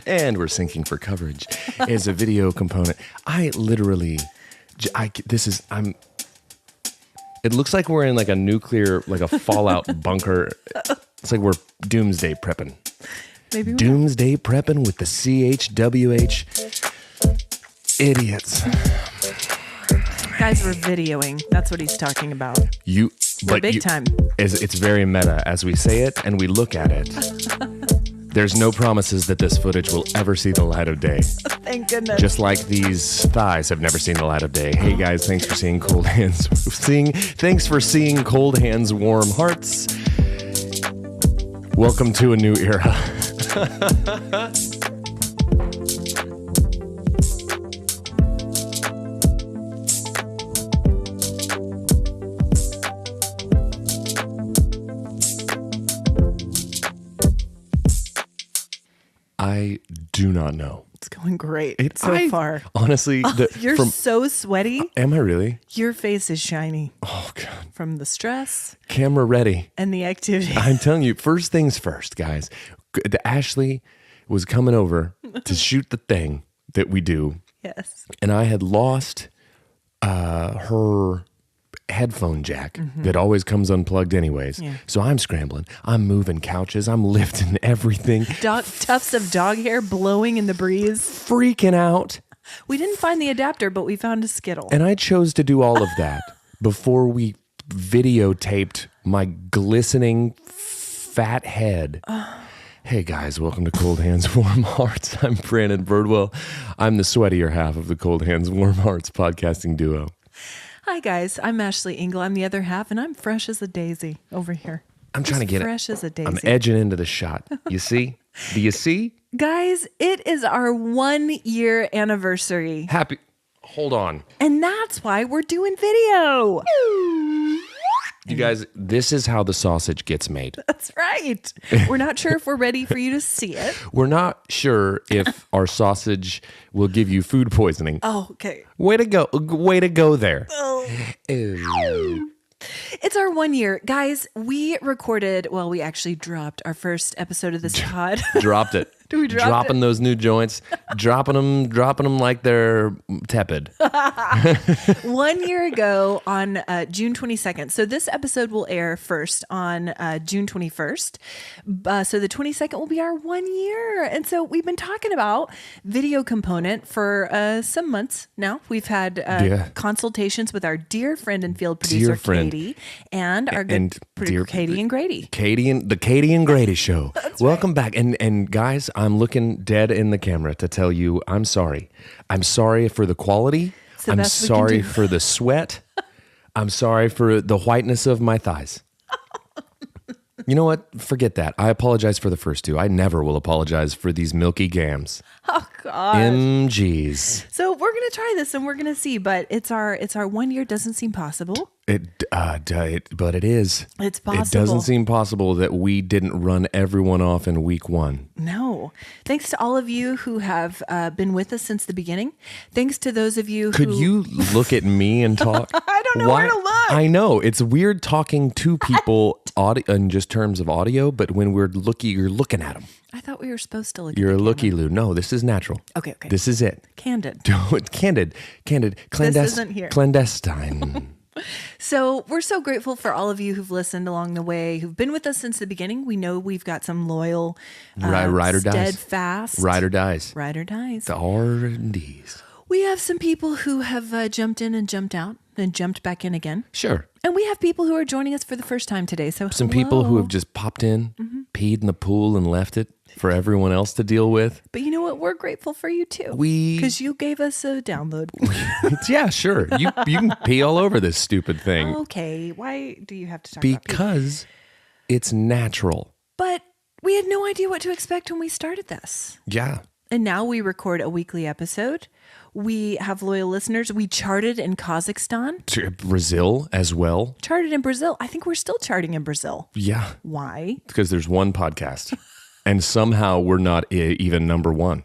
And we're syncing for coverage as a video component. I literally, it looks like we're in like a nuclear, like a fallout bunker. It's like we're doomsday prepping. Maybe doomsday prepping with the CHWH idiots. Guys, we're videoing. That's what he's talking about. But big time. It's very meta as we say it and we look at it. There's no promises that this footage will ever see the light of day. Thank goodness. Just like these thighs have never seen the light of day. Hey guys, thanks for seeing Cold Hands. Thanks for seeing Cold Hands, Warm Hearts. Welcome to a new era. I do not know. It's going great so far. Honestly, you're so sweaty. Am I really? Your face is shiny. Oh, God. From the stress. Camera ready. And the activity. I'm telling you, first things first, guys. Ashley was coming over to shoot the thing that we do. Yes. And I had lost her headphone jack that always comes unplugged anyways. Yeah. So I'm scrambling. I'm moving couches. I'm lifting everything. Tufts of dog hair blowing in the breeze. Freaking out. We didn't find the adapter, but we found a Skittle. And I chose to do all of that before we videotaped my glistening fat head. Hey guys, welcome to Cold Hands, Warm Hearts. I'm Brandon Birdwell. I'm the sweatier half of the Cold Hands, Warm Hearts podcasting duo. Hi guys, I'm Ashley Engle. I'm the other half, and I'm fresh as a daisy over here. I'm trying to get fresh as a daisy. I'm edging into the shot. You see? Do you see? Guys, it is our 1 year anniversary. Hold on. And that's why we're doing video. You guys, this is how the sausage gets made. That's right. We're not sure if we're ready for you to see it. We're not sure if our sausage will give you food poisoning. Oh, okay. Way to go. Way to go there. Oh. Ew. It's our 1 year. Guys, we actually dropped our first episode of this pod. Dropped it. We dropping those new joints, dropping them like they're tepid. 1 year ago on June 22nd. So this episode will air first on June 21st. So the 22nd will be our 1 year. And so we've been talking about video component for some months now. We've had consultations with our dear friend and field producer, Katie, and our good producer, Katie and Grady. Katie and Grady show. Welcome back. And guys, I'm looking dead in the camera to tell you I'm sorry. I'm sorry for the quality. I'm sorry for the sweat. I'm sorry for the whiteness of my thighs. You know what? Forget that. I apologize for the first two. I never will apologize for these milky gams. Oh God. MGs. So we're gonna try this and we're gonna see, but it's our 1 year. Doesn't seem possible. But it is. It's possible. It doesn't seem possible that we didn't run everyone off in week one. No. Thanks to all of you who have been with us since the beginning. Thanks to those of you Could you look at me and talk? I don't know where to look. I know. It's weird talking to people in just terms of audio, but when you're looking at them. I thought we were supposed to look You're at a the looky-loo. No, this is natural. Okay. This is it. Candid. Candid. This isn't here. Clandestine. So we're so grateful for all of you who've listened along the way, who've been with us since the beginning. We know we've got some loyal, ride or dies. Steadfast. Ride or dies. Ride or dies. The R&Ds. We have some people who have jumped in and jumped out and jumped back in again. Sure. And we have people who are joining us for the first time today. So some people who have just popped in, peed in the pool and left it for everyone else to deal with. But you know what? We're grateful for you too. Because you gave us a download. Yeah, sure. You can pee all over this stupid thing. Okay. Why do you have to talk about pee? Because it's natural. But we had no idea what to expect when we started this. Yeah. And now we record a weekly episode. We have loyal listeners. We charted in Kazakhstan. To Brazil as well. Charted in Brazil. I think we're still charting in Brazil. Yeah. Why? Because there's one podcast. And somehow we're not even number one.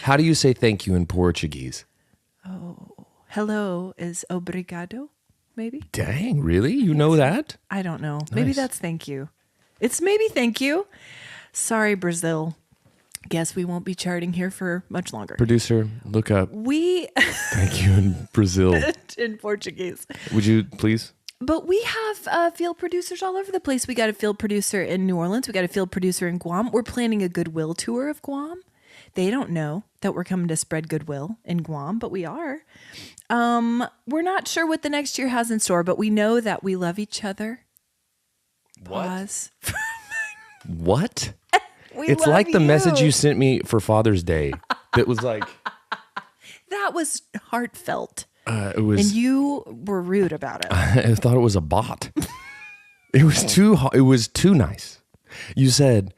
How do you say thank you in Portuguese? Oh, hello is obrigado, maybe? Dang, really? You know that? I don't know. Nice. Maybe that's thank you. It's maybe thank you. Sorry, Brazil. Guess we won't be charting here for much longer. Producer, look up. Thank you in Brazil. In Portuguese. Would you please? But we have field producers all over the place. We got a field producer in New Orleans. We got a field producer in Guam. We're planning a goodwill tour of Guam. They don't know that we're coming to spread goodwill in Guam, but we are. We're not sure what the next year has in store, but we know that we love each other. What? Pause. What? It's like the message you sent me for Father's Day. That was like... That was heartfelt. It was, and you were rude about it. I thought it was a bot. It was too nice. You said,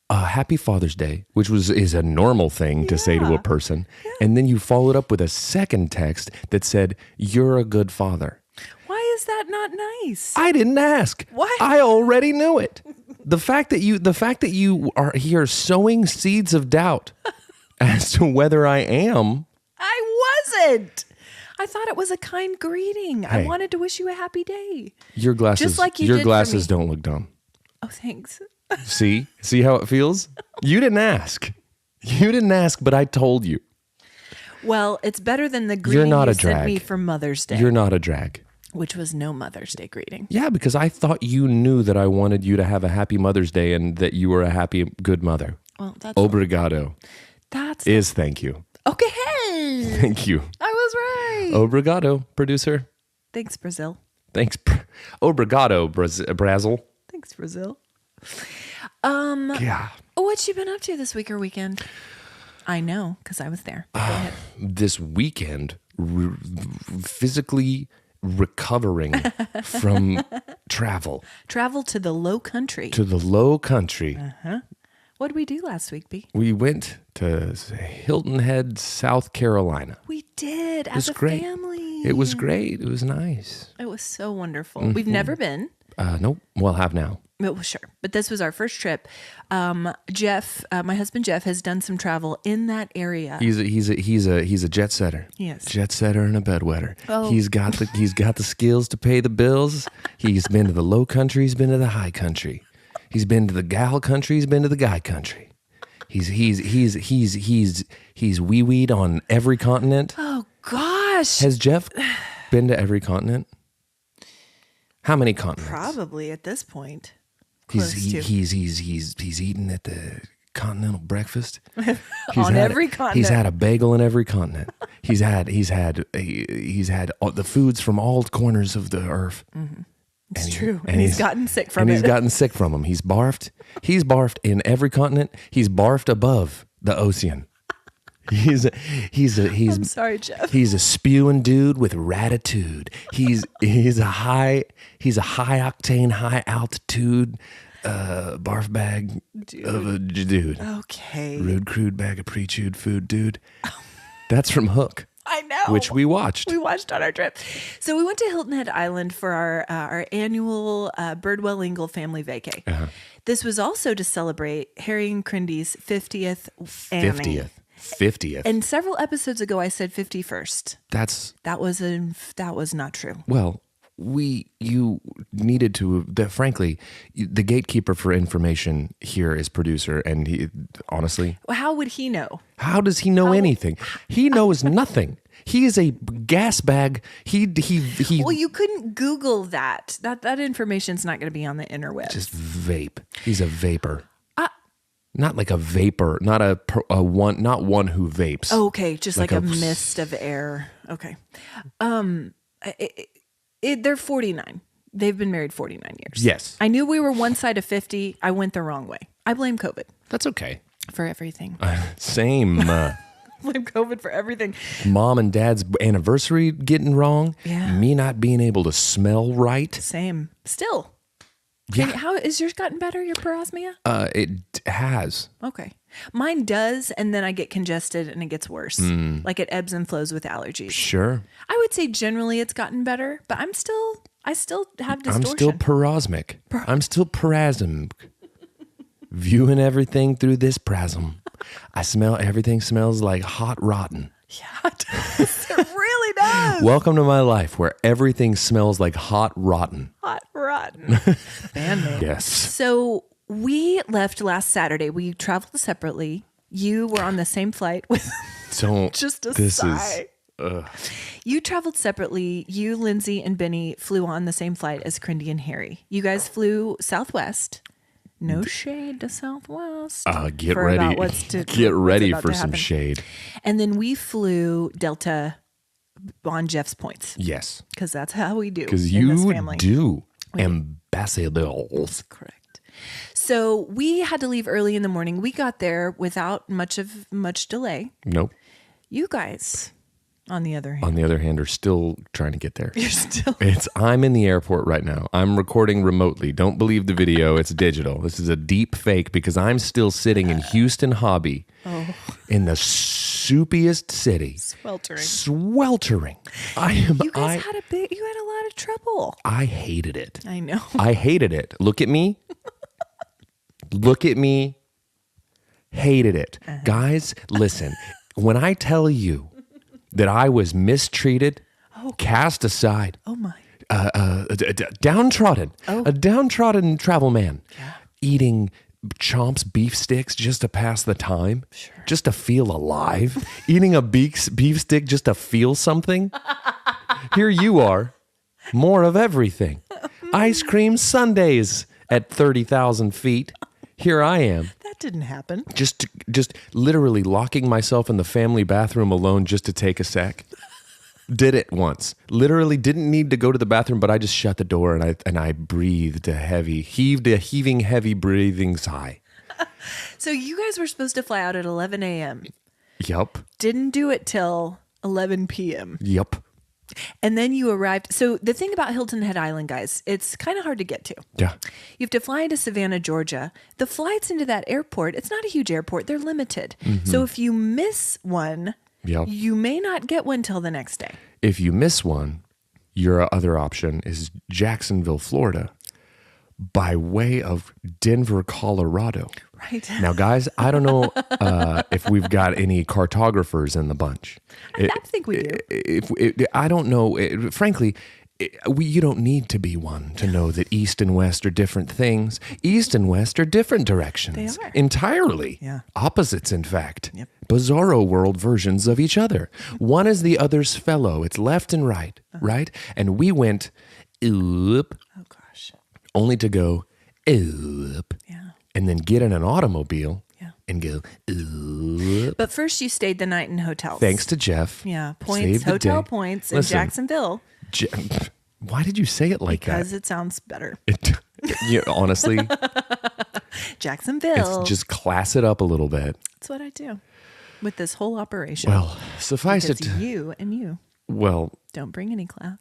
"Happy Father's Day," which is a normal thing to say to a person, and then you followed up with a second text that said, "You're a good father." Why is that not nice? I didn't ask. Why? I already knew it. The fact that you are here sowing seeds of doubt as to whether I am. I wasn't. I thought it was a kind greeting. Hey, I wanted to wish you a happy day. Your glasses, just like your glasses don't look dumb. Oh, thanks. See how it feels? You didn't ask. But I told you. Well, it's better than the greeting you sent me for Mother's Day. You're not a drag. Which was no Mother's Day greeting. Yeah, because I thought you knew that I wanted you to have a happy Mother's Day and that you were a happy, good mother. Well, that's Obrigado. Thank you. Okay. Thank you. I was right. Obrigado, producer. Thanks, Brazil. Thanks. Obrigado, Brazil. Thanks, Brazil. Yeah. What you been up to this week or weekend? I know, because I was there. Go ahead. This weekend, physically recovering from travel. Travel to the low country. Uh-huh. What did we do last week, B? We went to Hilton Head, South Carolina. We did as a family. It was great. It was nice. It was so wonderful. We've never been. Nope. We'll have now. Well, sure. But this was our first trip. Jeff, my husband Jeff, has done some travel in that area. He's a jet setter. Yes. Jet setter and a bedwetter. Oh. He's got the skills to pay the bills. He's been to the low country. He's been to the high country. He's been to the gal country. He's been to the guy country. He's wee-weed on every continent. Oh gosh. Has Jeff been to every continent? How many continents? Probably at this point. He's eaten at the continental breakfast. Every continent. He's had a bagel in every continent. He's had all the foods from all corners of the earth. Mm-hmm. It's true. And he's gotten sick from it. And he's gotten sick from them. He's barfed. He's barfed in every continent. He's barfed above the ocean. I'm sorry, Jeff. He's a spewing dude with ratitude. He's a high octane, high altitude barf bag of a dude. Okay. Rude, crude bag of pre-chewed food, dude. That's from Hook. I know. Which we watched. We watched on our trip. So we went to Hilton Head Island for our annual Birdwell Engle family vacay. Uh-huh. This was also to celebrate Harry and Crindy's 50th Annie. 50th. And several episodes ago, I said 51st. That was not true. Well, you needed to. Frankly, the gatekeeper for information here is producer, and he honestly. Well, how would he know? How does he know anything? He knows nothing. He is a gas bag. He. Well, you couldn't Google that. That information's not going to be on the interwebs. Just vape. He's a vapor. Not like a vapor, not not one who vapes. Oh, okay, just like a mist of air. Okay. They're 49. They've been married 49 years. Yes. I knew we were one side of 50. I went the wrong way. I blame COVID. That's okay. For everything. Same. Blame COVID for everything. Mom and dad's anniversary getting wrong. Yeah. Me not being able to smell right. Same. Still. Yeah. How is yours gotten better, your parosmia? It has. Okay. Mine does, and then I get congested and it gets worse. Like it ebbs and flows with allergies. Sure. I would say generally it's gotten better, but I still have distortion. I'm still parosmic. I'm still parasmic. Viewing everything through this prism. Everything smells like hot rotten. Yeah, it does. It really does. Welcome to my life where everything smells like hot rotten. Hot rotten. Bandmate. Yes. So we left last Saturday. We traveled separately. You were on the same flight with just a sigh. You traveled separately. You, Lindsay, and Benny flew on the same flight as Crindy and Harry. You guys flew Southwest. No shade to Southwest. Get ready for some shade. And then we flew Delta on Jeff's points. Yes. Because that's how we do. Because you do. Ambassadors. Correct. So we had to leave early in the morning. We got there without much delay. Nope. You guys, on the other hand, are still trying to get there. You're still. I'm in the airport right now. I'm recording remotely. Don't believe the video. It's digital. This is a deep fake because I'm still sitting in Houston Hobby in the soupiest city. Sweltering. You guys had a lot of trouble. I hated it. I know. I hated it. Look at me. Hated it. Guys, listen. When I tell you that I was mistreated, cast aside, downtrodden, a downtrodden travel man, eating Chomp's beef sticks just to pass the time, just to feel alive, eating a beef stick just to feel something. Here you are, more of everything. Ice cream sundaes at 30,000 feet. Here I am. That didn't happen. Just literally locking myself in the family bathroom alone just to take a sec. Did it once. Literally didn't need to go to the bathroom, but I just shut the door and I breathed heaved a heaving, heavy breathing sigh. So you guys were supposed to fly out at 11 a.m. Yup. Didn't do it till 11 p.m. Yup. And then you arrived. So the thing about Hilton Head Island, guys, it's kind of hard to get to. Yeah. You have to fly into Savannah, Georgia. The flights into that airport, it's not a huge airport. They're limited. Mm-hmm. So if you miss one, you may not get one till the next day. If you miss one, your other option is Jacksonville, Florida, by way of Denver, Colorado. Right. Now, guys, I don't know if we've got any cartographers in the bunch. I think we do. I don't know. Frankly, you don't need to be one to know that East and West are different things. East and West are different directions. They are. Entirely. Yeah. Opposites, in fact. Yep. Bizarro world versions of each other. One is the other's fellow. It's left and right, right? And we went up. Oh, gosh. Only to go up. Yeah. And then get in an automobile and go up. But first you stayed the night in hotels. Thanks to Jeff. Yeah, points, hotel points in Jacksonville. Why did you say it like that? Because it sounds better. Honestly. Jacksonville. It's just class it up a little bit. That's what I do with this whole operation. Well, suffice it. You and you. Well. Don't bring any class.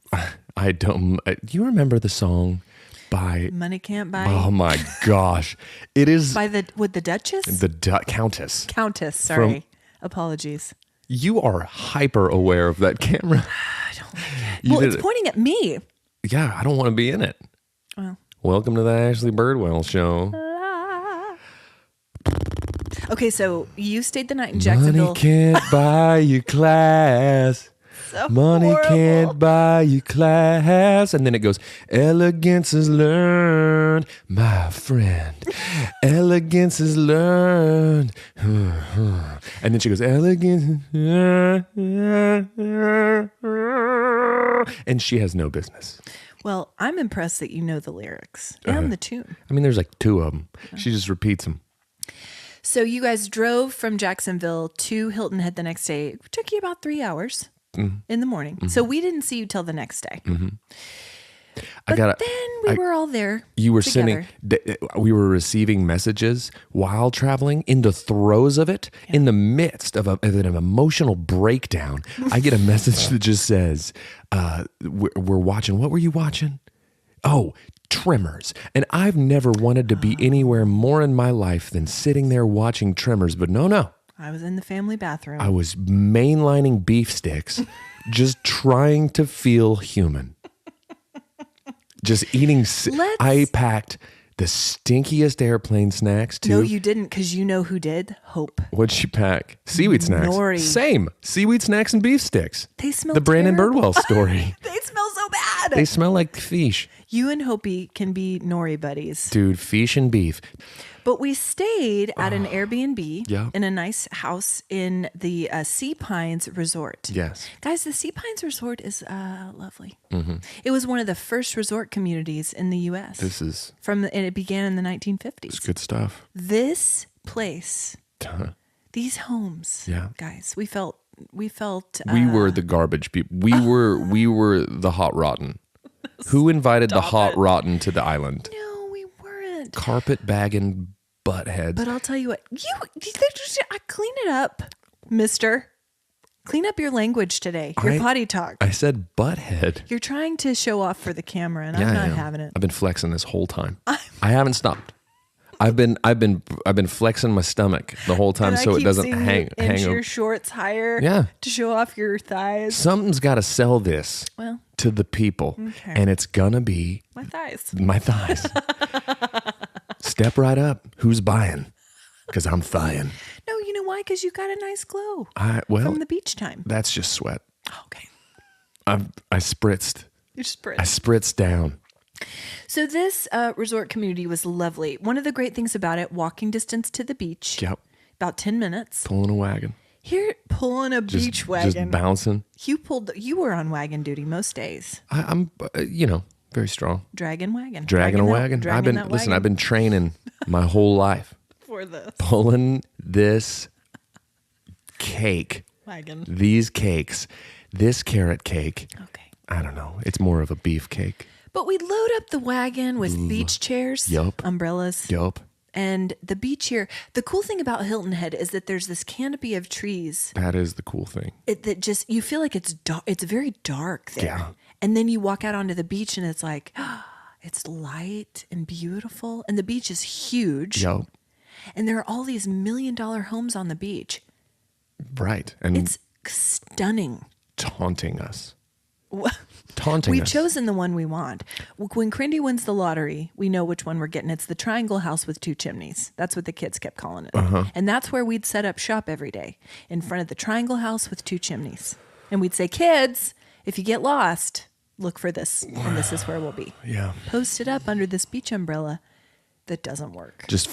I don't. Do you remember the song? By Money Can't Buy. Oh my gosh. It is by the Duchess? The Countess. Countess, sorry. Apologies. You are hyper aware of that camera. I don't like it. Well, it's pointing at me. Yeah, I don't want to be in it. Well. Welcome to the Ashley Birdwell show. Okay, so you stayed the night in Jacksonville. Money can't buy you class. Money can't buy you class. And then it goes, elegance is learned, my friend. Elegance is learned. And then she goes, elegance. And she has no business. Well, I'm impressed that you know the lyrics and the tune. I mean, there's like two of them. She just repeats them. So you guys drove from Jacksonville to Hilton Head the next day. It took you about 3 hours. In the morning. Mm-hmm. So we didn't see you till the next day. Mm-hmm. Then we were all there. You were together. we were receiving messages while traveling in the throes of it, in the midst of an emotional breakdown. I get a message that just says, we're watching. What were you watching? Oh, Tremors. And I've never wanted to be anywhere more in my life than sitting there watching Tremors, but no. I was in the family bathroom. I was mainlining beef sticks, just trying to feel human. Just eating. I packed the stinkiest airplane snacks too. No, you didn't, because you know who did? Hope. What'd she pack? Seaweed snacks. Nori. Same. Seaweed snacks and beef sticks. They smell the Brandon terrible. Birdwell story. They smell so bad. They smell like fish. You and Hopi can be nori buddies. Dude, fish and beef. But we stayed at an Airbnb Yeah. in a nice house in the Sea Pines Resort. Yes. Guys, the Sea Pines Resort is lovely. Mm-hmm. It was one of the first resort communities in the U.S. And it began in the 1950s. It's good stuff. This place, these homes, Yeah. guys, we felt. We were the garbage people. We were the hot rotten. Who invited the hot rotten to the island? No, we weren't. Carpetbagging buttheads. But I'll tell you what, I clean it up, mister. Clean up your language today. Your potty talk. I said butthead. You're trying to show off for the camera, and I'm not having it. I've been flexing this whole time. I haven't stopped. I've been flexing my stomach the whole time so it doesn't hang your shorts higher to show off your thighs. Something's got to sell this to the people, and it's gonna be my thighs. Step right up. Who's buying? Because I'm thighin'. No, you know why? Because you got a nice glow from the beach time. That's just sweat. Okay. I spritzed. You spritzed. I spritzed down. So this resort community was lovely. One of the great things about it, walking distance to the beach. Yep. About 10 minutes. Pulling a wagon. Here, pulling a beach wagon. Just bouncing. You were on wagon duty most days. I'm very strong. Dragging a wagon. I've been training my whole life. For this. Pulling this cake. Wagon. These cakes. This carrot cake. Okay. I don't know. It's more of a beef cake. But we'd load up the wagon with beach chairs, umbrellas. Yup. And the beach here, the cool thing about Hilton Head is that there's this canopy of trees. That is the cool thing. That just, you feel like it's very dark there. Yeah. And then you walk out onto the beach and it's like, it's light and beautiful. And the beach is huge. Yup. And there are all these $1 million homes on the beach. Right. And it's stunning. Taunting us. We've chosen the one we want. When Crindy wins the lottery, we know which one we're getting. It's the triangle house with 2 chimneys. That's what the kids kept calling it. And that's where we'd set up shop every day, in front of the triangle house with 2 chimneys. And we'd say, kids, if you get lost, look for this. And this is where we'll be. Yeah. Post it up under this beach umbrella that doesn't work. Just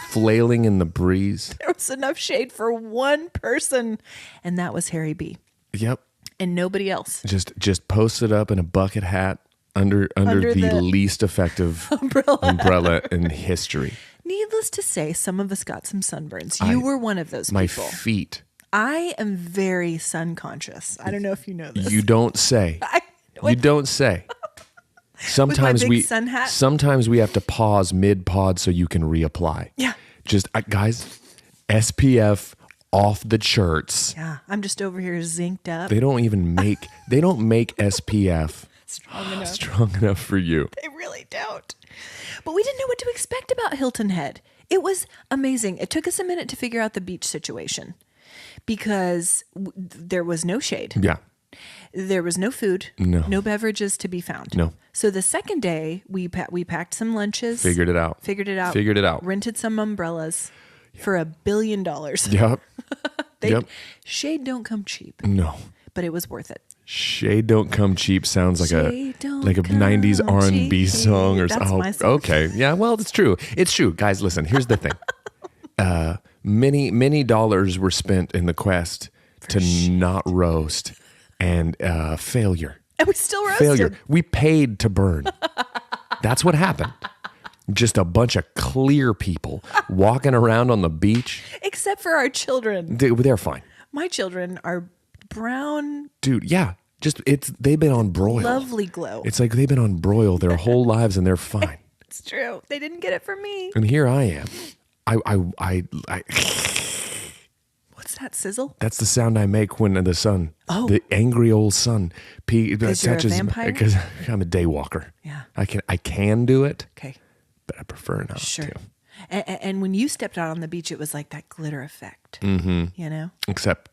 flailing in the breeze. There was enough shade for one person, and that was Harry B. Yep. And nobody else. Just posted up in a bucket hat under the least effective umbrella in history. Needless to say, some of us got some sunburns. You were one of those people. My feet. I am very sun conscious. I don't know if you know this. You don't say. You don't say. Sometimes sometimes we have to pause mid-pod so you can reapply. Yeah. Guys, SPF off the shirts. Yeah, I'm just over here zinced up. They don't make SPF strong enough for you. They really don't. But we didn't know what to expect about Hilton Head. It was amazing. It took us a minute to figure out the beach situation because there was no shade. Yeah. There was no food. No beverages to be found. No. So the second day, we packed some lunches. Figured it out. Rented some umbrellas. For $1 billion. Yep. Shade don't come cheap. No. But it was worth it. Shade don't come cheap sounds like a 90s R&B song or something. My song. Okay. Yeah, well, it's true. It's true. Guys, listen, here's the thing. Many dollars were spent in the quest not roast and failure. And we still roasted. Failure. We paid to burn. That's what happened. Just a bunch of clear people walking around on the beach. Except for our children. They're fine. My children are brown. Dude, yeah. They've been on broil. Lovely glow. It's like they've been on broil their whole lives and they're fine. It's true. They didn't get it from me. And here I am. What's that sizzle? That's the sound I make when the angry old sun touches. You're a vampire? Because I'm a day walker. Yeah. I can do it. Okay. But I prefer not to. And when you stepped out on the beach, it was like that glitter effect. Mm-hmm. You know? Except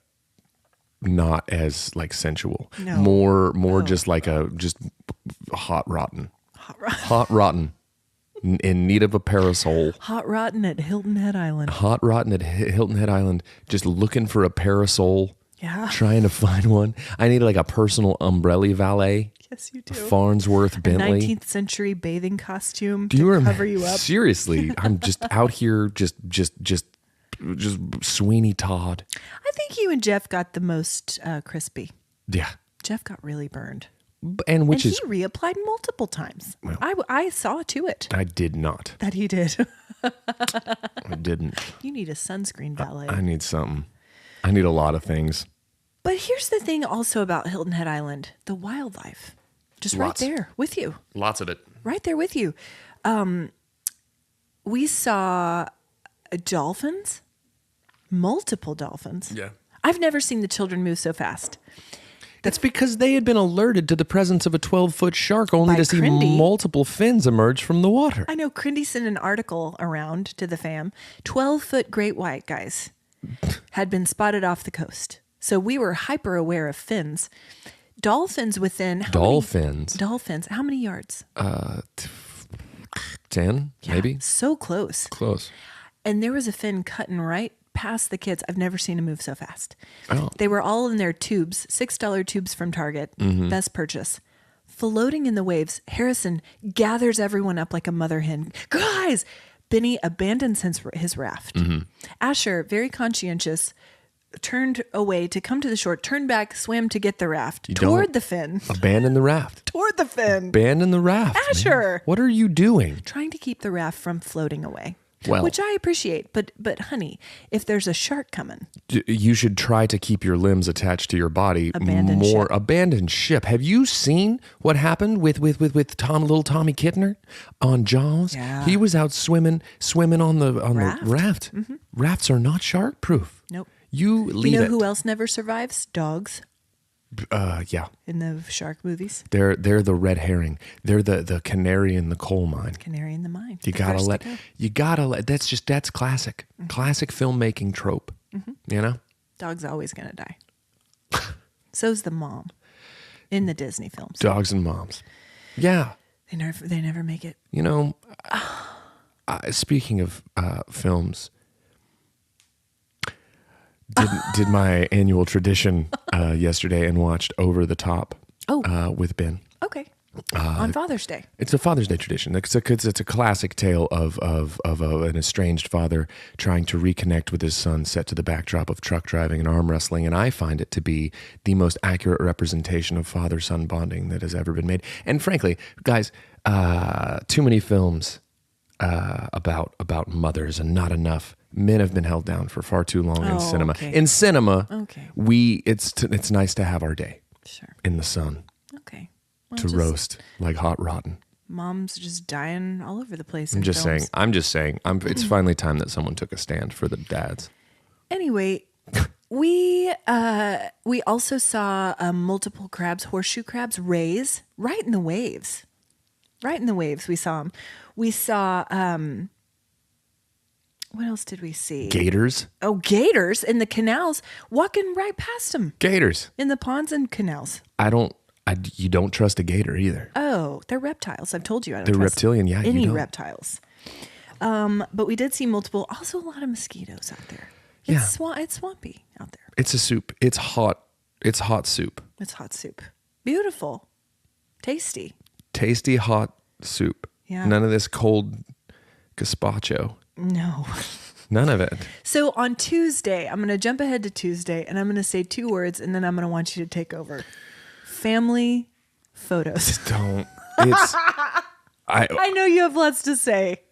not as like sensual. No. More just like just hot rotten. Hot rotten. In need of a parasol. Hot rotten at Hilton Head Island. Hot rotten at Hilton Head Island. Just looking for a parasol. Yeah. Trying to find one. I need like a personal umbrella valet. Yes, you do. Farnsworth Bentley. 19th century bathing costume Do you to cover you up. Seriously, I'm just out here, just Sweeney Todd. I think you and Jeff got the most crispy. Yeah. Jeff got really burned. And he reapplied multiple times. Well, I saw to it. I did not. That he did. I didn't. You need a sunscreen valet. I need something. I need a lot of things. But here's the thing also about Hilton Head Island. The wildlife. Just Lots. right there with you. Lots of it. Right there with you. We saw dolphins. Multiple dolphins. Yeah. I've never seen the children move so fast. That's because they had been alerted to the presence of a 12-foot shark only to see multiple fins emerge from the water. I know Crindy sent an article around to the fam. 12-foot great white, guys, had been spotted off the coast. So we were hyper aware of fins. Dolphins within... Dolphins? How many yards? 10, maybe? So close. Close. And there was a fin cutting right past the kids. I've never seen them move so fast. Oh. They were all in their tubes, $6 tubes from Target, best purchase. Floating in the waves, Harrison gathers everyone up like a mother hen. Guys! Benny abandons his raft. Asher, very conscientious, turned away to come to the shore, turned back, swam to get the raft toward the fin. Abandon the raft. Toward the fin. Abandon the raft. Asher! Man. What are you doing? Trying to keep the raft from floating away. Well, which I appreciate, but honey, if there's a shark coming, you should try to keep your limbs attached to your body. Abandoned ship. Have you seen what happened with little Tommy Kittner on Jaws? Yeah. He was out swimming on the raft. Mm-hmm. Rafts are not shark proof. Nope. You know who else never survives? Dogs. Yeah. In the shark movies. They're the red herring. They're the canary in the coal mine. Canary in the mine. You gotta let, that's classic. Classic filmmaking trope. You know? Dog's always gonna die. So's the mom in the Disney films. Dogs and moms. Yeah. They never make it. You know, speaking of films, did my annual tradition yesterday and watched Over the Top with Ben. Okay. On Father's Day. It's a Father's Day tradition. It's a classic tale of an estranged father trying to reconnect with his son, set to the backdrop of truck driving and arm wrestling. And I find it to be the most accurate representation of father-son bonding that has ever been made. And frankly, guys, too many films about mothers and not enough. Men have been held down for far too long in cinema. Okay. In cinema, it's nice to have our day in the sun. Okay. Well, to roast like hot rotten. Mom's just dying all over the place. I'm just saying. It's finally time that someone took a stand for the dads. Anyway, we also saw multiple crabs, horseshoe crabs, rays right in the waves. Right in the waves, we saw them. We saw. What else did we see? Gators. Oh, gators in the canals, walking right past them. Gators in the ponds and canals. You don't trust a gator either. Oh, they're reptiles. I've told you I don't they're trust reptilian. Yeah, any you don't. reptiles. But we did see multiple. Also, a lot of mosquitoes out there. It's swampy out there. It's a soup. It's hot. It's hot soup. It's hot soup. Beautiful, tasty. Tasty hot soup. Yeah. None of this cold gazpacho. No. None of it. So on Tuesday, I'm going to jump ahead to Tuesday, and I'm going to say 2 words, and then I'm going to want you to take over. Family photos. Don't. I know you have lots to say.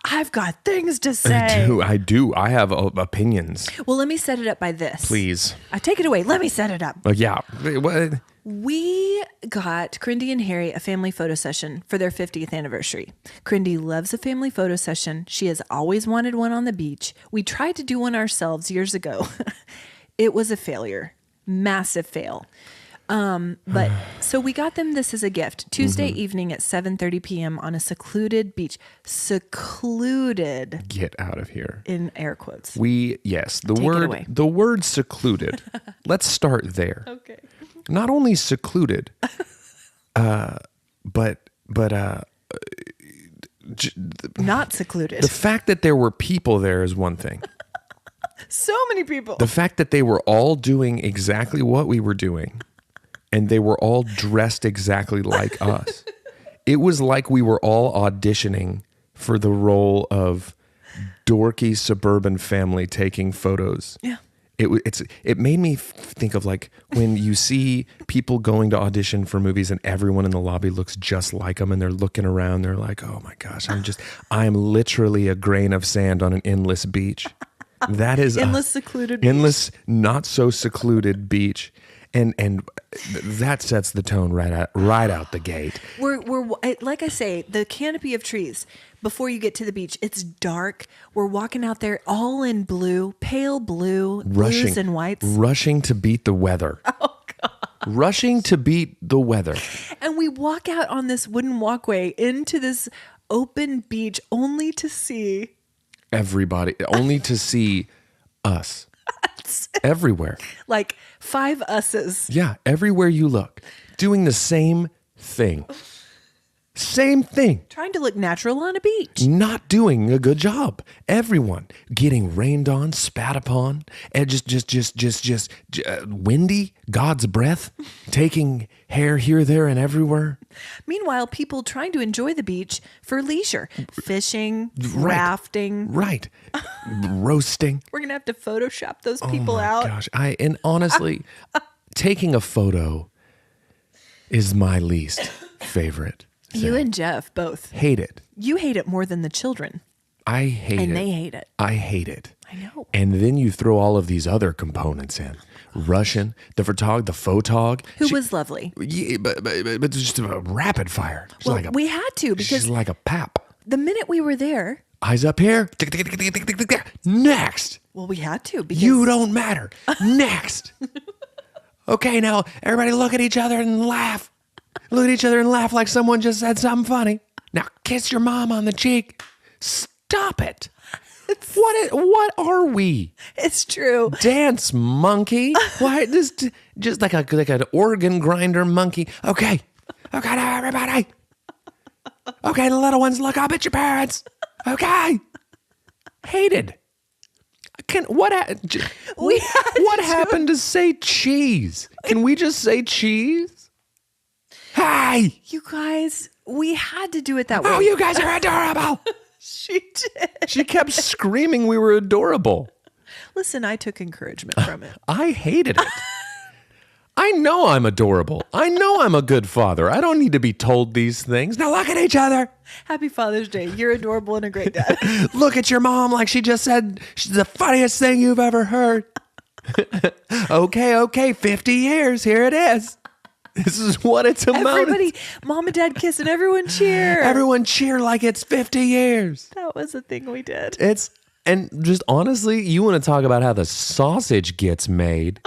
I've got things to say. I do. I have opinions. Well, let me set it up by this. Please. Take it away. Let me set it up. Yeah. What? We got Crindy and Harry a family photo session for their 50th anniversary. Crindy loves a family photo session. She has always wanted one on the beach. We tried to do one ourselves years ago. It was a failure. Massive fail. But so we got them this as a gift. Tuesday evening at 7:30 p.m. on a secluded beach. Secluded. Get out of here. In air quotes. The word secluded. Let's start there. Okay. Not only secluded, but not secluded. The fact that there were people there is one thing. So many people. The fact that they were all doing exactly what we were doing and they were all dressed exactly like us. It was like we were all auditioning for the role of dorky suburban family taking photos. Yeah. It made me think of like when you see people going to audition for movies and everyone in the lobby looks just like them and they're looking around. They're like, oh my gosh, I'm literally a grain of sand on an endless beach. That is endless secluded endless, not so secluded beach. And that sets the tone right out the gate. We're like I say, the canopy of trees before you get to the beach. It's dark. We're walking out there all in blue, pale blue, blues and whites, rushing to beat the weather. Oh God! Rushing to beat the weather. And we walk out on this wooden walkway into this open beach, only to see everybody, only to see us. Everywhere. Like 5 us's. Yeah, everywhere you look. Doing the same thing. Same thing. Trying to look natural on a beach. Not doing a good job. Everyone getting rained on, spat upon, and just windy, God's breath, taking hair here, there, and everywhere. Meanwhile, people trying to enjoy the beach for leisure. Fishing, Right. rafting. Right. Roasting. We're going to have to Photoshop those people out. Gosh, and honestly, taking a photo is my least favorite thing. You and Jeff both. Hate it. You hate it more than the children. I hate it. And they hate it. I hate it. I know. And then you throw all of these other components in. Russian, the photog. Who was lovely. Yeah, but just a rapid fire. She's Well, like a, we had to because she's like a pap. the minute we were there, Eyes up here. Next. well, we had to because You don't matter. Next. Okay, now everybody look at each other and laugh. Look at each other and laugh like someone just said something funny. Now kiss your mom on the cheek. Stop it. What are we? It's true. Dance monkey? Why this just like an organ grinder monkey? Okay. Okay, now everybody. Okay, the little ones, look up at your parents. Okay. Hated. What happened to say cheese? Can we just say cheese? Hey! You guys, we had to do it that way. Oh, you guys are adorable. She did. She kept screaming we were adorable. Listen, I took encouragement from it. I hated it. I know I'm adorable. I know I'm a good father. I don't need to be told these things. Now look at each other. Happy Father's Day. You're adorable and a great dad. Look at your mom like she just said she's the funniest thing you've ever heard. Okay, 50 years. Here it is. This is what it's amounted. Everybody, mom and dad kiss and everyone cheer. Everyone cheer like it's 50 years. That was a thing we did. And just honestly, you want to talk about how the sausage gets made.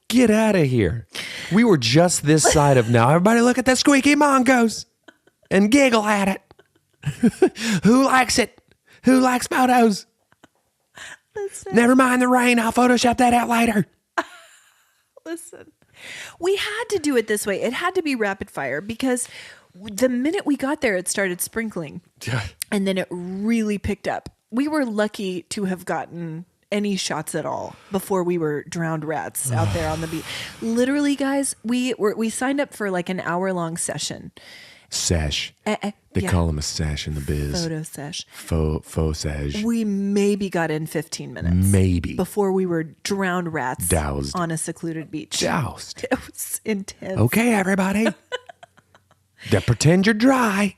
Get out of here. We were just this side of now. Everybody look at the squeaky mongoose and giggle at it. Who likes it? Who likes photos? Listen. Never mind the rain. I'll Photoshop that out later. Listen. We had to do it this way. It had to be rapid fire because the minute we got there, it started sprinkling. And then it really picked up. We were lucky to have gotten any shots at all before we were drowned rats out there on the beach. Literally, guys, we signed up for like an hour-long session. Sesh. They call them a sesh in the biz. Photo sesh. Faux sesh. We maybe got in 15 minutes. Maybe. Before we were drowned rats. Doused. On a secluded beach. Doused. It was intense. Okay, everybody. Pretend you're dry.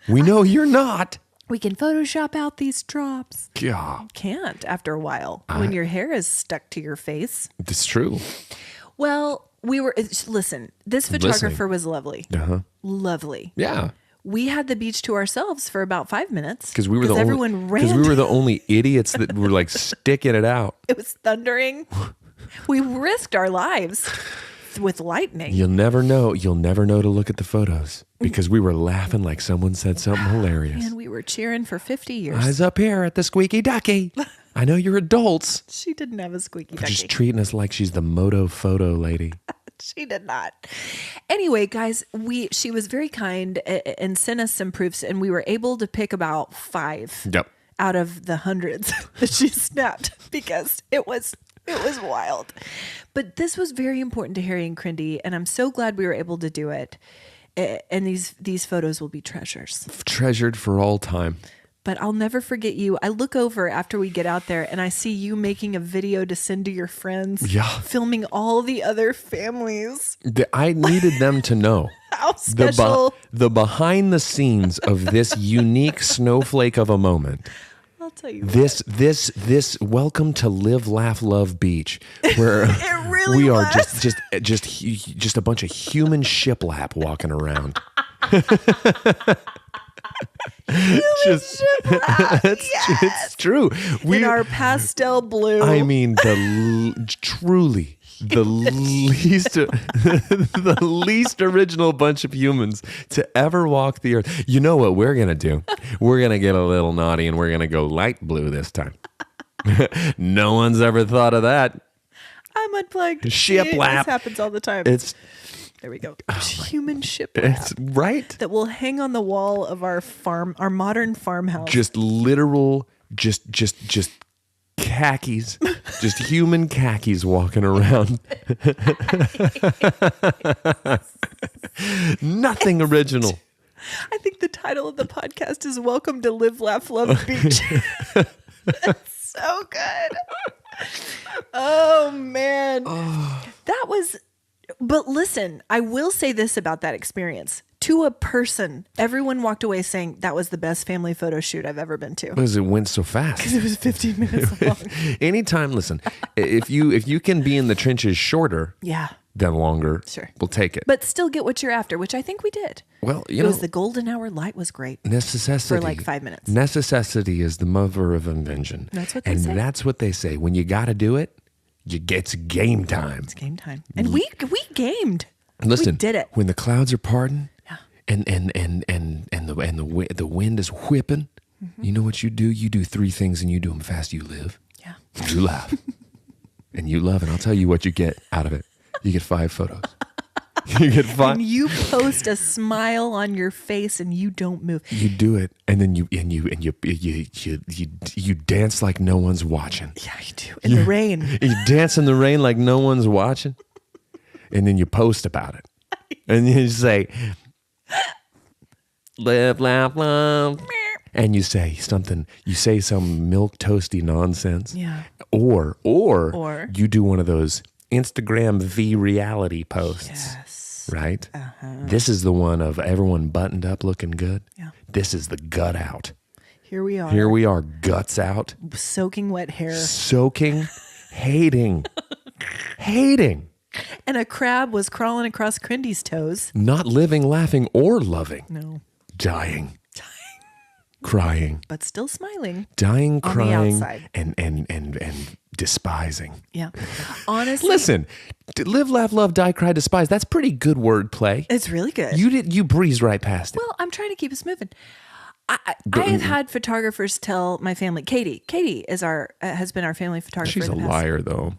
We know you're not. We can Photoshop out these drops. God. Can't after a while when your hair is stuck to your face. It's true. Well, listen, this photographer was lovely. Uh-huh. Lovely. Yeah. We had the beach to ourselves for about 5 minutes. Because we were the only idiots that were like sticking it out. It was thundering. We risked our lives with lightning. You'll never know to look at the photos because we were laughing like someone said something hilarious. And we were cheering for 50 years. Eyes up here at the squeaky ducky. I know you're adults. She didn't have a squeaky ducky. Just treating us like she's the moto photo lady. She did not. Anyway, guys, she was very kind and sent us some proofs, and we were able to pick about 5 Yep. out of the hundreds that she snapped because it was It was wild. But this was very important to Harry and Crindy, and I'm so glad we were able to do it. And these photos will be treasures. Treasured for all time. But I'll never forget you. I look over after we get out there and I see you making a video to send to your friends. Yeah. Filming all the other families. I needed them to know. How special. The behind the scenes of this unique snowflake of a moment. I'll tell you This welcome to Live, Laugh, Love Beach, where it really we are was. just a bunch of human shiplap walking around. It's true. In our pastel blue. I mean, truly the least the least original bunch of humans to ever walk the earth. You know what we're gonna do? We're gonna get a little naughty and we're gonna go light blue this time. No one's ever thought of that. I'm unplugged. Shiplap. This happens all the time. There we go. Human shiplap. It's right. That will hang on the wall of our modern farmhouse. Just literal, just khakis, just human khakis walking around. Nothing original. I think the title of the podcast is Welcome to Live, Laugh, Love Beach. That's so good. Oh, man. That was... But listen, I will say this about that experience. To a person, everyone walked away saying that was the best family photo shoot I've ever been to. Because it went so fast. Because it was 15 minutes long. Anytime, listen, if you can be in the trenches shorter than longer, sure, we'll take it. But still get what you're after, which I think we did. Well, it was the golden hour light was great. Necessity. For like 5 minutes. Necessity is the mother of invention. That's what they say. And that's what they say. When you got to do it, it's game time. It's game time. And we gamed. Listen, we did it. When the clouds are parting and the wind is whipping, you know what you do? You do 3 things and you do them fast. You live. Yeah. You laugh. And you love. And I'll tell you what you get out of it. You get 5 photos. You get 5. And you post a smile on your face and you don't move. You do it, and then you dance like no one's watching. Yeah, you do. In the rain. You dance in the rain like no one's watching, and then you post about it, and you say, "Live, laugh, love," and you say something. You say some milk toasty nonsense. Yeah. Or you do one of those Instagram V reality posts. Yes. Right? This is the one of everyone buttoned up looking good. Yeah. This is the gut out. Here we are. Here we are, guts out. Soaking wet hair. Soaking, hating. And a crab was crawling across Crindy's toes. Not living, laughing, or loving. No. Dying. Crying. But still smiling. Dying, on crying, the outside. and despising. Yeah. Honestly. Listen, live, laugh, love, die, cry, despise. That's pretty good wordplay. It's really good. You breezed right past it. Well, I'm trying to keep us moving. I have had photographers tell my family, Katie is has been our family photographer. She's a liar, though.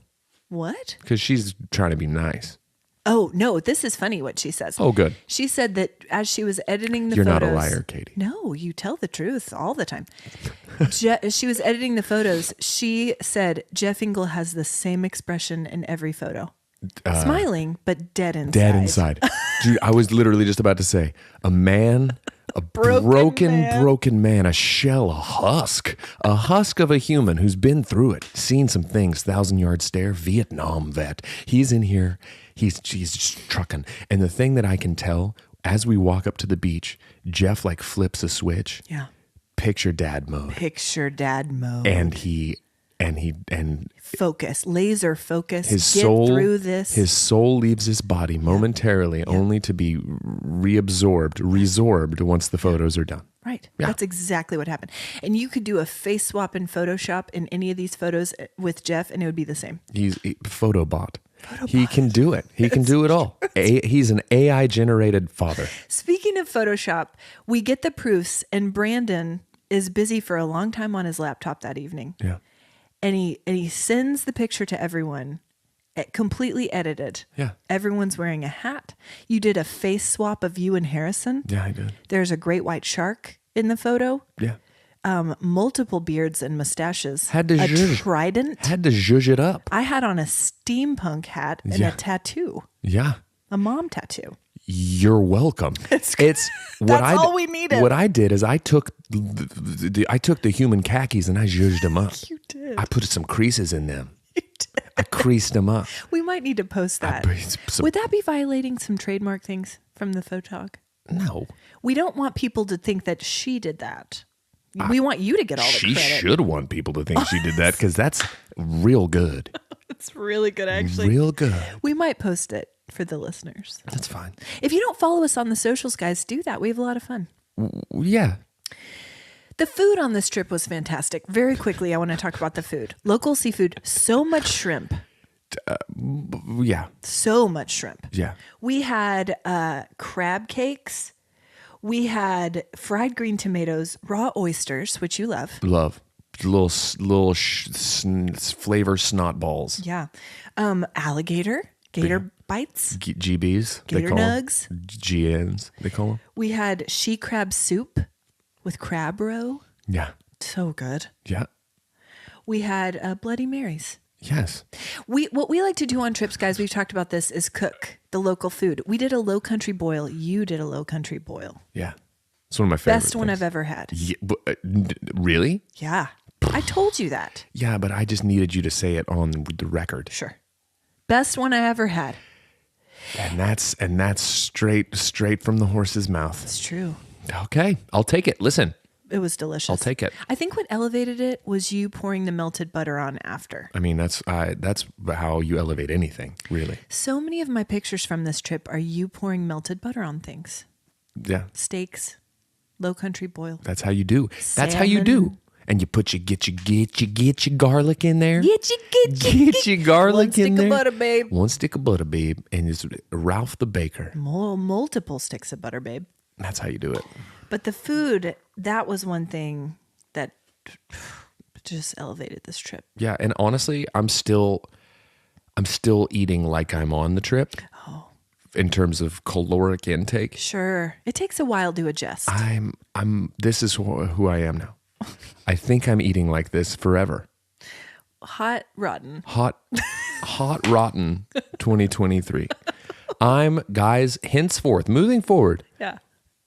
What? Because she's trying to be nice. Oh, no, this is funny what she says. Oh, good. She said that as she was editing the You're photos. You're not a liar, Katie. No, you tell the truth all the time. She was editing the photos. She said Jeff Engle has the same expression in every photo. Smiling, but dead inside. Dead inside. Dude, I was literally just about to say, a man, a broken man, a shell, a husk of a human who's been through it, seen some things, 1,000-yard stare, Vietnam vet. He's in here. He's just trucking. And the thing that I can tell as we walk up to the beach, Jeff like flips a switch. Yeah. Picture dad mode. And focus, laser focus. His soul, through this. His soul leaves his body momentarily, only to be resorbed once the photos are done. Right. Yeah. That's exactly what happened. And you could do a face swap in Photoshop in any of these photos with Jeff, and it would be the same. He's Photobot. He can do it. He can do it all. He's an AI generated father. Speaking of Photoshop, we get the proofs, and Brandon is busy for a long time on his laptop that evening. Yeah. And he sends the picture to everyone, completely edited. Yeah. Everyone's wearing a hat. You did a face swap of you and Harrison. Yeah, I did. There's a great white shark in the photo. Yeah. multiple beards and mustaches. Had to a zhuzh. trident. Had to zhuzh it up. I had on a steampunk hat and a tattoo. Yeah. A mom tattoo. You're welcome. It's what That's all we needed. What I did is I took the human khakis and I zhuzhed them up. You did. I put some creases in them. You did. I creased them up. We might need to post that. Would that be violating some trademark things from the photog? No. We don't want people to think that she did that. We want you to get all the She credit. should want people to think she did that because that's real good. It's really good, actually. Real good. We might post it for the listeners. That's fine. If you don't follow us on the socials, guys, do that. We have a lot of fun. Yeah. The food on this trip was fantastic. Very quickly, I want to talk about the food. Local seafood, so much shrimp. Yeah. So much shrimp. Yeah. We had crab cakes. We had fried green tomatoes, raw oysters, which you love. Love. Little flavor snot balls. Yeah. Gator bites. GBs. Gator nugs. GNs, they call them. We had she crab soup with crab roe. Yeah. So good. Yeah. We had Bloody Marys. Yes. What we like to do on trips, guys, we've talked about this, is cook the local food. We did a low country boil. You did a low country boil. Yeah. It's one of my favorite Best one I've ever had. Yeah, really? Yeah. I told you that. Yeah, but I just needed you to say it on the record. Sure. Best one I ever had. And that's straight from the horse's mouth. It's true. Okay, I'll take it. Listen. It was delicious. I'll take it. I think what elevated it was you pouring the melted butter on after. I mean, that's how you elevate anything, really. So many of my pictures from this trip are you pouring melted butter on things. Yeah. Steaks, low country boil. That's how you do. That's how you do. And you get your garlic in there. Get your garlic in there. One stick of butter, babe. One stick of butter, babe. And it's Ralph the Baker. Multiple sticks of butter, babe. That's how you do it. But the food, that was one thing that just elevated this trip. Yeah, and honestly, I'm still eating like I'm on the trip. Oh. In terms of caloric intake. Sure. It takes a while to adjust. This is who I am now. I think I'm eating like this forever. Hot rotten 2023. Guys, henceforth, moving forward. Yeah.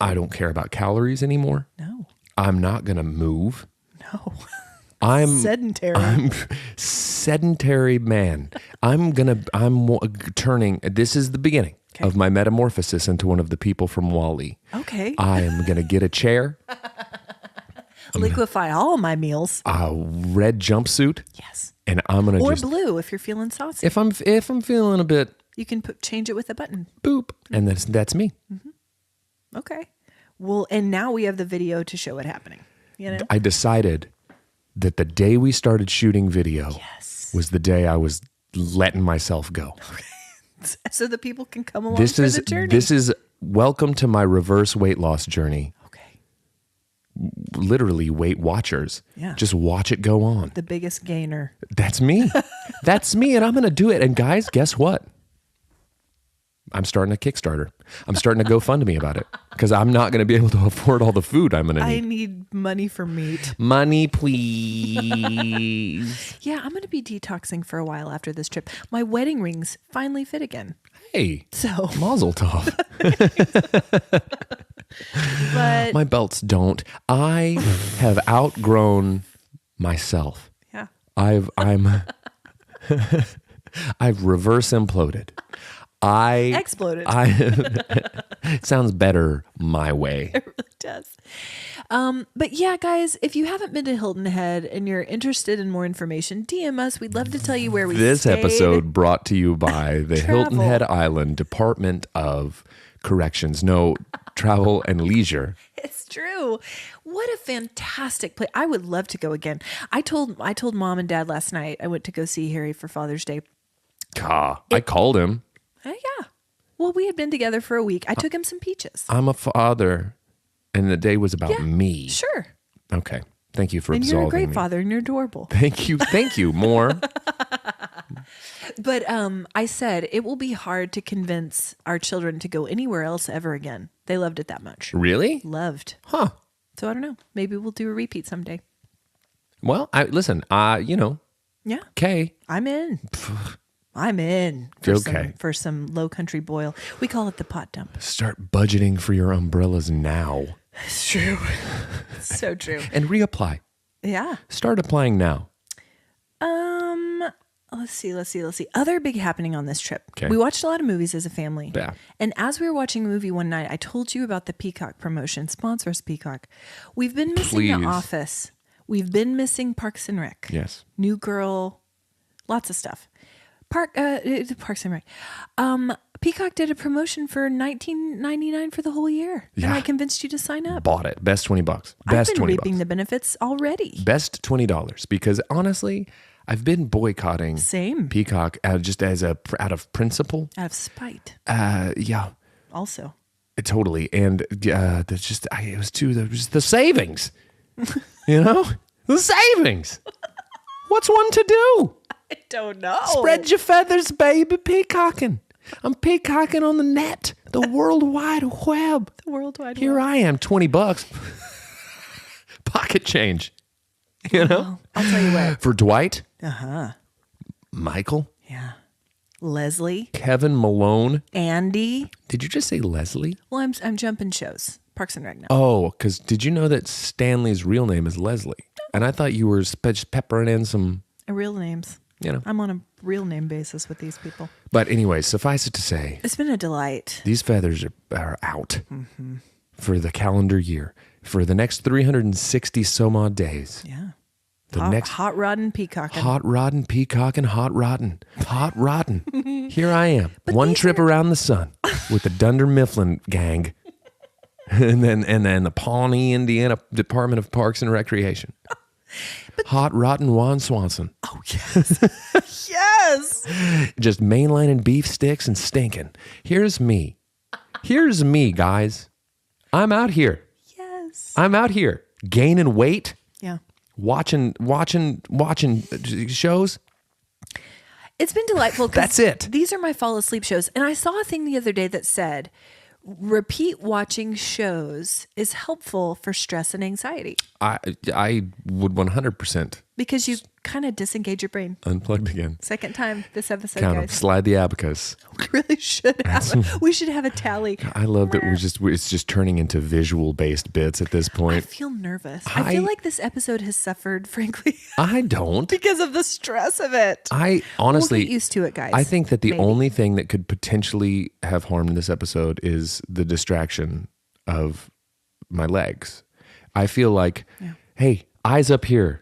I don't care about calories anymore. No. I'm not going to move. No. I'm sedentary man. I'm turning, this is the beginning of my metamorphosis into one of the people from WALL-E. Okay. I am going to get a chair. Liquefy all my meals. A red jumpsuit. Yes. And I'm going to Or blue if you're feeling saucy. if I'm feeling a bit. You can change it with a button. Boop. And that's me. Mm-hmm. Okay. Well, and now we have the video to show it happening. You know? I decided that the day we started shooting video was the day I was letting myself go. So the people can come along for the journey. This is welcome to my reverse weight loss journey. Okay. Literally, Weight Watchers. Yeah. Just watch it go on. The biggest gainer. That's me. That's me, and I'm going to do it. And guys, guess what? I'm starting a Kickstarter. I'm starting to GoFundMe about it because I'm not going to be able to afford all the food I'm going to need. I need money for meat. Money, please. Yeah, I'm going to be detoxing for a while after this trip. My wedding rings finally fit again. Hey, so mazel tov. But my belts don't. I have outgrown myself. Yeah. I've reverse imploded. Exploded. It sounds better my way. It really does. But yeah, guys, if you haven't been to Hilton Head and you're interested in more information, DM us. We'd love to tell you where we This stayed. episode brought to you by the Hilton Head Island Department of Corrections. No, Travel and Leisure. It's true. What a fantastic place. I would love to go again. I told Mom and Dad last night I went to go see Harry for Father's Day. I called him. Yeah. Well, we had been together for a week. I took him some peaches. I'm a father, and the day was about me. Sure. Okay. Thank you for and absolving you're a great me. father, and you're adorable. Thank you. More. But I said it will be hard to convince our children to go anywhere else ever again. They loved it that much. Really? Loved. Huh. So I don't know. Maybe we'll do a repeat someday. Well, listen, Yeah. okay. I'm in. I'm in for some low country boil. We call it the pot dump. Start budgeting for your umbrellas now. It's true. It's so true. And reapply. Yeah. Start applying now. Let's see. Other big happening on this trip. Okay. We watched a lot of movies as a family. Yeah. And as we were watching a movie one night, I told you about the Peacock promotion. Sponsor us, Peacock. We've been missing Please. The Office. We've been missing Parks and Rec. Yes. New Girl. Lots of stuff. Parks and Rec. Peacock did a promotion for $19.99 for the whole year. Yeah. And I convinced you to sign up. Bought it. Best $20. Best I've been $20. reaping the benefits already. Best $20 because honestly, I've been boycotting Same. Peacock just out of principle. Out of spite. Yeah. Also. Totally. And that's just it was the savings. The savings. What's one to do? I don't know. Spread your feathers, baby. Peacocking. I'm peacocking on the net, the World Wide Web. The World Wide Web. Here I am, $20. Pocket change. Well, I'll tell you what. For Dwight. Michael. Yeah. Leslie. Kevin Malone. Andy. Did you just say Leslie? Well, I'm jumping shows. Parks and Rec now. Oh, because did you know that Stanley's real name is Leslie? And I thought you were just peppering in some... Real names. I'm on a real name basis with these people. But anyway, suffice it to say... It's been a delight. These feathers are out for the calendar year. For the next 360 some odd days. Yeah. Hot roddin' peacocking. Hot roddin' peacocking, hot roddin'. Here I am. One trip around the sun with the Dunder Mifflin gang. and then the Pawnee, Indiana Department of Parks and Recreation. Hot rotten Juan Swanson. Oh, yes. Yes. Just mainlining beef sticks and stinking. Here's me, guys. I'm out here. Yes. I'm out here gaining weight. Yeah. Watching shows. It's been delightful. That's it. These are my fall asleep shows. And I saw a thing the other day that said, repeat watching shows is helpful for stress and anxiety. I would 100% because you kind of disengage your brain. Unplugged again. Second time this episode, Count guys. them. Slide the abacus. We really should have. We should have a tally. I love that it's just turning into visual based bits at this point. I feel nervous. I feel like this episode has suffered, frankly. I don't. Because of the stress of it. I honestly we'll get used to it, guys. I think that the only thing that could potentially have harmed this episode is the distraction of my legs. I feel like, hey, eyes up here.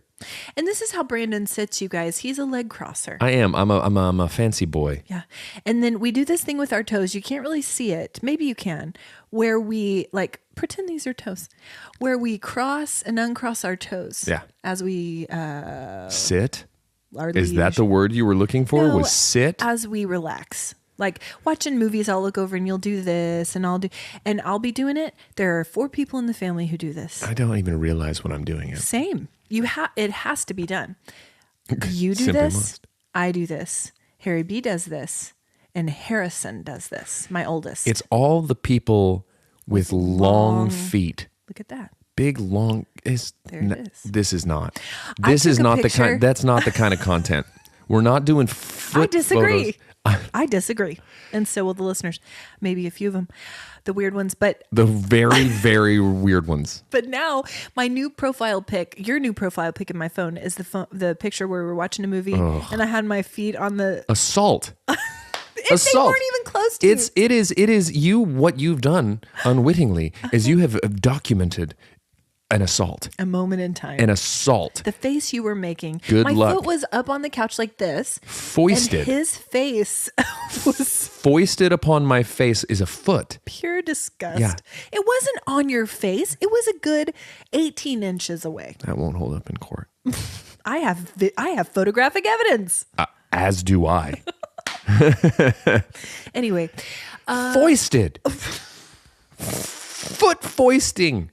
And this is how Brandon sits, you guys. He's a leg crosser. I am. I'm a fancy boy. Yeah. And then we do this thing with our toes. You can't really see it. Maybe you can. Where we pretend these are toes. Where we cross and uncross our toes. Yeah. As we sit. Is liege. that the word you were looking for? No, was sit? As we relax. Like watching movies, I'll look over and you'll do this and I'll be doing it. There are 4 people in the family who do this. I don't even realize when I'm doing it. Same. It has to be done. You do Simply this. must. I do this. Harry B does this. And Harrison does this. My oldest. It's all the people with long feet. Look at that. Big, long. There it is. This is not. This is took a not the picture. kind. That's not the kind of content. We're not doing foot I disagree. photos. I disagree. And so will the listeners. Maybe a few of them. The weird ones. But The very, very weird ones. But now my new profile pic, your new profile pic in my phone is the picture where we're watching a movie and I had my feet on the Assault. They weren't even close to you. It is you. What you've done unwittingly is you have documented an assault. A moment in time. An assault. The face you were making. Good my luck. foot was up on the couch like this. Foisted. And his face was Foisted upon my face is a foot. pure disgust. Yeah. It wasn't on your face. It was a good 18 inches away. That won't hold up in court. I have photographic evidence. As do I. Anyway. Foisted. Foot foisting.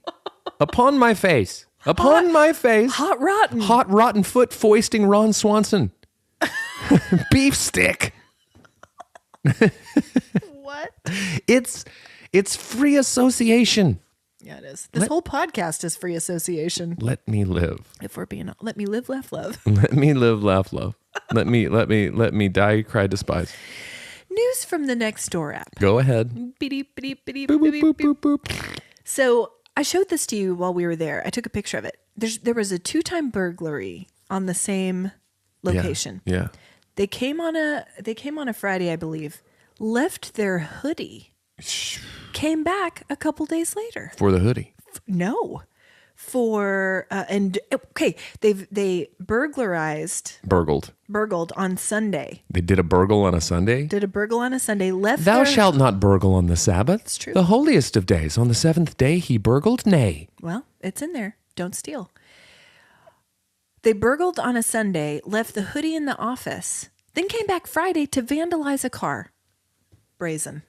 Upon my face. Upon my face. Hot rotten. Hot rotten foot foisting Ron Swanson. Beef stick. What? It's free association. Yeah, it is. This whole podcast is free association. Let me live. If we're being, let me live, laugh, love. Let me live, laugh, love. Let me die, cry, despise. News from the Nextdoor app. Go ahead. Beep, beep, beep, Boop, boop, beep, boop, beep. boop, boop. So I showed this to you while we were there. I took a picture of it. There was a 2-time burglary on the same location. Yeah. They came on a Friday, I believe. Left their hoodie. Came back a couple days later. For the hoodie. No. They burgled on Sunday. They did a burgle on a Sunday? Left Thou shalt not burgle on the Sabbath. It's true. The holiest of days. On the seventh day he burgled? Nay. Well, it's in there. Don't steal. They burgled on a Sunday, left the hoodie in the office, then came back Friday to vandalize a car. Brazen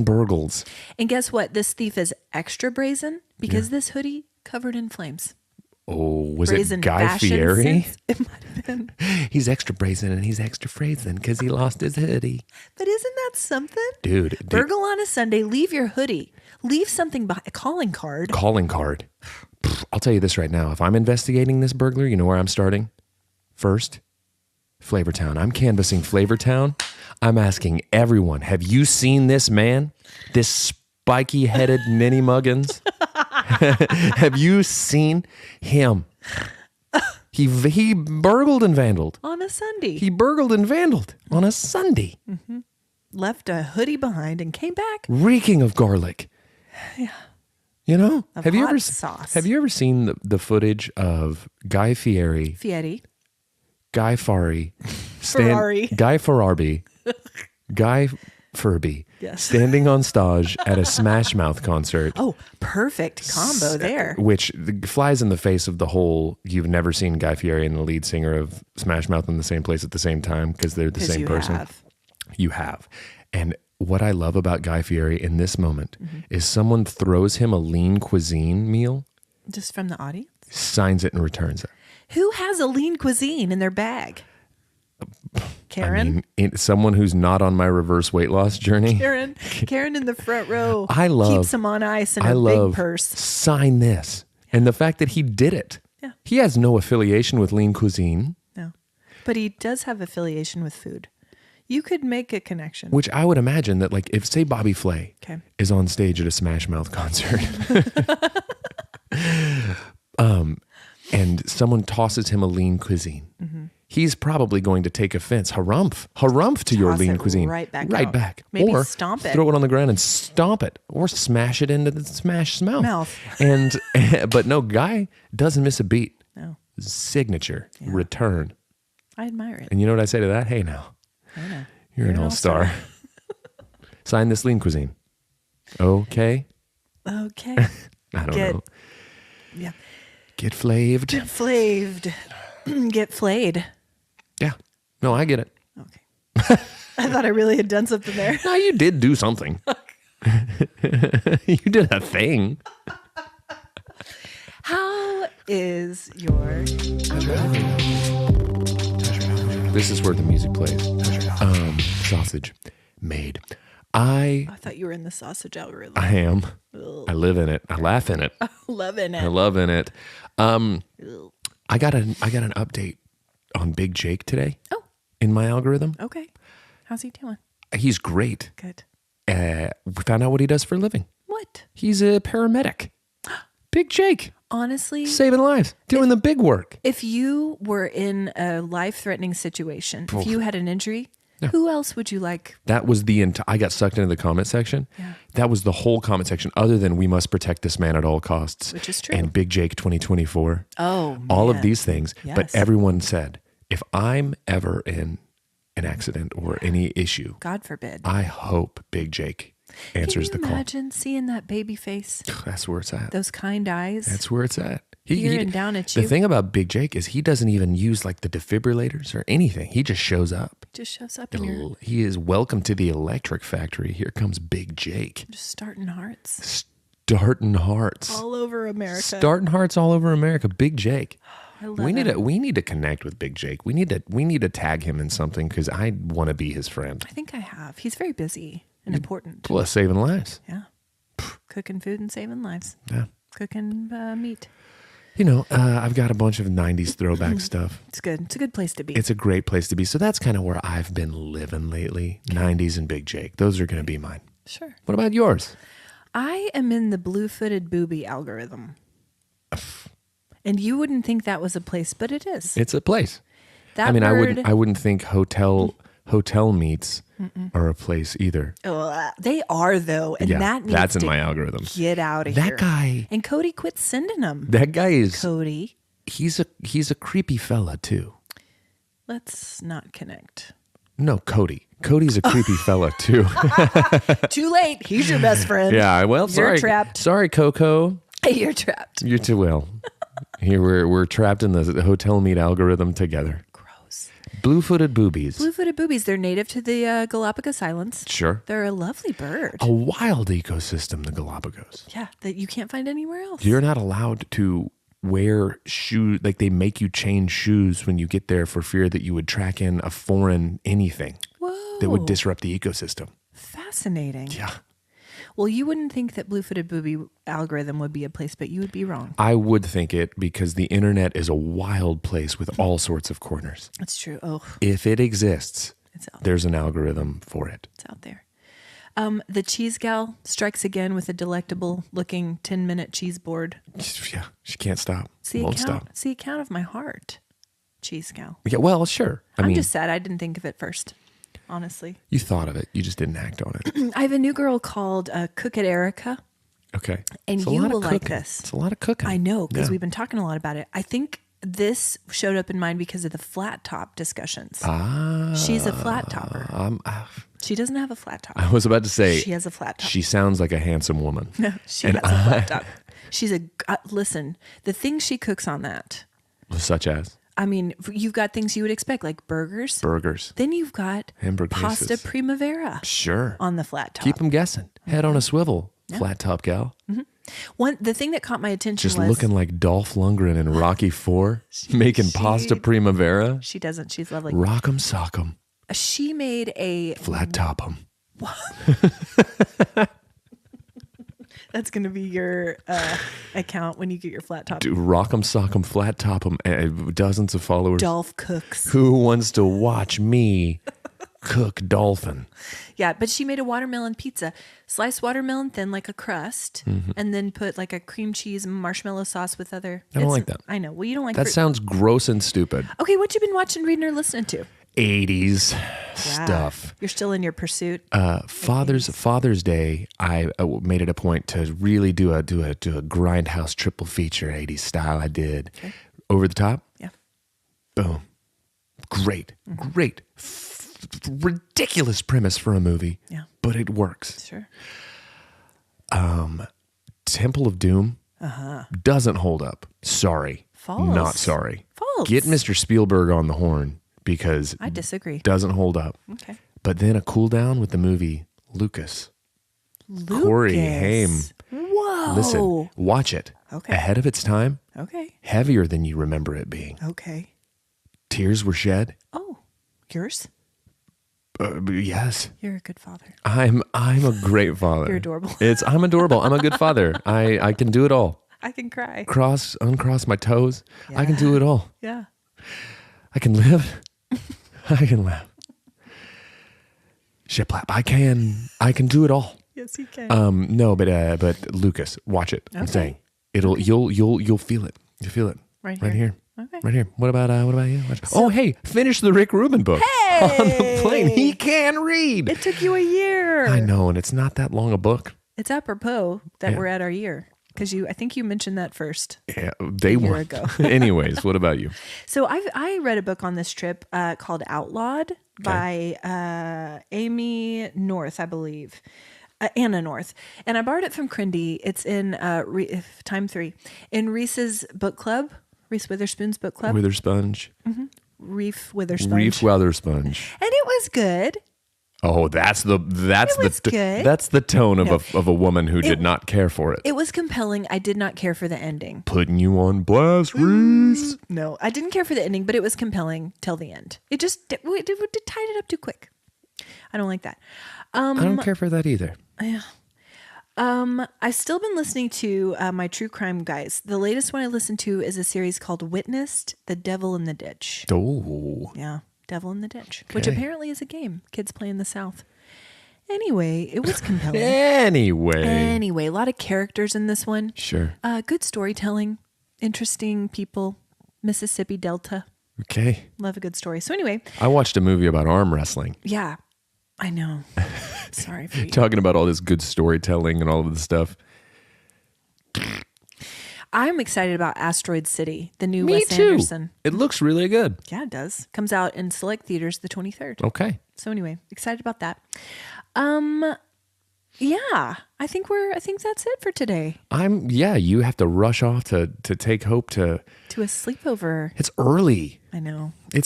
burgles. And guess what? This thief is extra brazen because this hoodie covered in flames. Oh, was Brazen it Guy Fieri? It might have been. He's extra brazen and he's extra brazen because he lost his hoodie. But isn't that something? Dude. Burgle on a Sunday, leave your hoodie. Leave something behind. A calling card. I'll tell you this right now. If I'm investigating this burglar, you know where I'm starting? First, Flavortown. I'm canvassing Flavortown. I'm asking everyone, have you seen this man? This spiky-headed Ninny Muggins? Have you seen him? He burgled and vandaled. On a Sunday. He burgled and vandaled on a Sunday. Mm-hmm. Left a hoodie behind and came back. Reeking of garlic. Yeah. You know? Of Have you hot ever sauce. Have you ever seen the footage of Guy Fieri? Guy Fieri. Guy Ferrari. Guy Furby. Yes. Standing on stage at a Smash Mouth concert. Oh, perfect combo there. Which flies in the face of the whole, you've never seen Guy Fieri and the lead singer of Smash Mouth in the same place at the same time because they're the same person. You have. And what I love about Guy Fieri in this moment is someone throws him a lean cuisine meal. Just from the audience? Signs it and returns it. Who has a lean cuisine in their bag? Karen? I mean, someone who's not on my reverse weight loss journey. Karen in the front row. Keeps him on ice in a big purse. Sign this. And the fact that he did it. Yeah. He has no affiliation with lean cuisine. No. But he does have affiliation with food. You could make a connection. Which I would imagine that, like, if, say, Bobby Flay is on stage at a Smash Mouth concert and someone tosses him a lean cuisine, he's probably going to take offense. Harumph to your lean cuisine. Right back. Maybe or stomp it. Throw it on the ground and stomp it. Or smash it into the Smash mouth. But no, Guy doesn't miss a beat. No. Signature. Yeah. Return. I admire it. And you know what I say to that? Hey, now. I know. You're an all-star. Sign this lean cuisine. Okay. I don't know. Yeah. Get flaved. Get flayed. Yeah. No, I get it. Okay. I thought I really had done something there. No, you did do something. You did a thing. How is your... This is where the music plays. Sausage made. I thought you were in the sausage algorithm. I am. Ugh. I live in it. I laugh in it. I love in it. I got an update on Big Jake today. Oh. In my algorithm. Okay. How's he doing? He's great. Good. We found out what he does for a living. What? He's a paramedic. Big Jake. Honestly, saving lives, doing the big work. If you were in a life-threatening situation, if you had an injury, who else would you like? That was I got sucked into the comment section. Yeah. That was the whole comment section, other than we must protect this man at all costs. Which is true. And Big Jake 2024. Oh, man. All of these things. Yes. But everyone said, if I'm ever in an accident or any issue, God forbid, I hope Big Jake answers the call. Can you imagine seeing that baby face? That's where it's at. Those kind eyes. That's where it's at. Peering down at you. The thing about Big Jake is he doesn't even use like the defibrillators or anything. He just shows up. He is welcome to the electric factory. Here comes Big Jake. Just starting hearts. All over America. Starting hearts all over America. Big Jake. I love him. We need to connect with Big Jake. We need to tag him in something because I want to be his friend. I think I have. He's very busy and important. Plus saving lives. Yeah. cooking food and saving lives. Yeah. Cooking meat. I've got a bunch of 90s throwback stuff. It's good. It's a good place to be. It's a great place to be. So that's kind of where I've been living lately. 90s and Big Jake. Those are going to be mine. Sure. What about yours? I am in the blue-footed booby algorithm. And you wouldn't think that was a place, but it is. It's a place. That I wouldn't think hotel meats are a place either. Oh, they are though, and that's in my algorithm. Get out of here. That guy. And Cody quit sending them. That guy is Cody. He's a creepy fella too. Let's not connect. No, Cody. Cody's a creepy fella too. Too late. He's your best friend. Yeah. Well, sorry. You're trapped. Sorry, Coco. You're trapped. You're too well. Here we're trapped in the hotel meat algorithm together. Gross. Blue-footed boobies. Blue-footed boobies. They're native to the Galapagos Islands. Sure. They're a lovely bird. A wild ecosystem, the Galapagos. Yeah, that you can't find anywhere else. You're not allowed to wear shoes. Like they make you change shoes when you get there for fear that you would track in a foreign anything. Whoa. That would disrupt the ecosystem. Fascinating. Yeah. Well, you wouldn't think that blue-footed booby algorithm would be a place, but you would be wrong. I would think it because the internet is a wild place with all sorts of corners. That's true. Oh, If it exists, it's out there. there's an algorithm for it. It's out there. The cheese gal strikes again with a delectable-looking 10-minute cheese board. Yeah, she can't stop. Won't stop. It's the account of my heart. Cheese gal. Yeah, well, sure. I'm just sad I didn't think of it first, honestly. You thought of it. You just didn't act on it. I have a new girl called Cook It Erica. Okay. And you will like this. It's a lot of cooking. I know, because we've been talking a lot about it. I think this showed up in mine because of the flat top discussions. She's a flat topper. She doesn't have a flat top. I was about to say. She has a flat top. She sounds like a handsome woman. No, she has a flat top. She's listen, the things she cooks on that. Such as? I mean, you've got things you would expect, like burgers. Then you've got pasta primavera. Sure. On the flat top. Keep them guessing. Head on a swivel, flat top gal. Mm-hmm. The thing that caught my attention was... was... looking like Dolph Lundgren in Rocky IV, making pasta primavera. She doesn't. She's lovely. Rock'em sock'em. She made a... flat top'em. That's going to be your account when you get your flat top. Dude, rock'em sock'em, flat top'em, dozens of followers. Dolph cooks. Who wants to watch me cook dolphin? Yeah, but she made a watermelon pizza. Sliced watermelon thin like a crust, and then put like a cream cheese marshmallow sauce with other... I don't like that. I know. Well, you don't like that. fruit. Sounds gross and stupid. Okay, what you been watching, reading, or listening to? 80s stuff. You're still in your pursuit. Father's Day, I made it a point to really do a grindhouse triple feature 80s style. I did. Okay. Over the Top. Yeah. Boom. Great. Ridiculous premise for a movie. Yeah. But it works. Sure. Temple of Doom doesn't hold up. Sorry. False. Not sorry. False. Get Mr. Spielberg on the horn because I disagree. Doesn't hold up. Okay. But then a cool down with the movie Lucas. Corey Haim. Whoa. Listen, watch it. Okay. Ahead of its time. Okay. Heavier than you remember it being. Okay. Tears were shed. Oh, yours? Yes. You're a good father. I'm a great father. You're adorable. I'm adorable. I'm a good father. I can do it all. I can cry. Uncross my toes. Yeah. I can do it all. Yeah. I can live. I can laugh. Shiplap. I can do it all. Yes, you can. No, but Lucas, watch it. Okay. I'm saying you'll feel it. You feel it right here. Okay. Right here. What about you? Hey, finish the Rick Rubin book. Hey! On the plane. He can read. It took you a year. I know, and it's not that long a book. It's apropos that we're at our year. Because I think you mentioned that first. Yeah, day one. A year ago. Anyways, what about you? So I read a book on this trip called Outlawed by Amy North, I believe. Anna North. And I borrowed it from Crindy. It's in time 3. In Reese's book club. Reese Witherspoon's book club. Withersponge. Mm-hmm. Reef Withersponge. Reef Withersponge. And it was good. Oh, that's the tone of a woman who did not care for it. It was compelling. I did not care for the ending. Putting you on blast, Reese. No, I didn't care for the ending, but it was compelling till the end. It just tied it up too quick. I don't like that. I don't care for that either. Yeah. I've still been listening to my true crime guys. The latest one I listened to is a series called Witnessed: The Devil in the Ditch. Oh. Yeah, Devil in the Ditch, which apparently is a game kids play in the South. Anyway, it was compelling. Anyway, a lot of characters in this one. Sure. Good storytelling, interesting people, Mississippi Delta. Okay. Love a good story. So anyway. I watched a movie about arm wrestling. Yeah, I know. Sorry for you. Talking about all this good storytelling and all of the stuff. I'm excited about Asteroid City, the new Me Wes too. Anderson. It looks really good. Yeah, it does. Comes out in select theaters the 23rd. Okay. So anyway, excited about that. Yeah, I think that's it for today. You have to rush off to take Hope to a sleepover. It's early. I know. We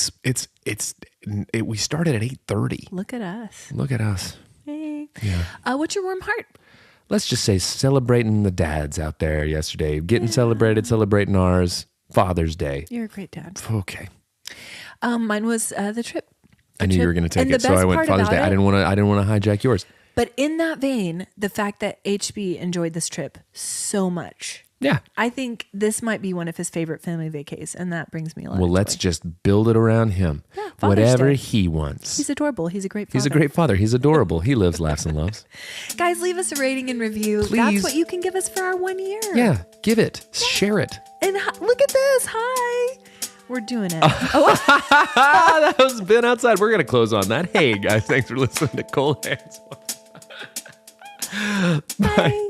started at 8:30. Look at us. Look at us. Hey. Yeah. What's your warm heart? Let's just say celebrating the dads out there yesterday. Celebrating ours. Father's Day. You're a great dad. Okay. Mine was the trip. I knew you were going to take it, so I went Father's Day. I didn't want to hijack yours. But in that vein, the fact that HB enjoyed this trip so much. Yeah. I think this might be one of his favorite family vacays, and that brings me a lot of joy. Well, let's just build it around him. Yeah, whatever Day. He wants. He's adorable. He's a great father. He's a great father. He's adorable. He lives, laughs, and loves. Guys, leave us a rating and review. Please. That's what you can give us for our 1 year. Yeah, give it. Yeah. Share it. And look at this. Hi. We're doing it. That was Ben outside. We're going to close on that. Hey, guys, thanks for listening to Cold Hands. Bye.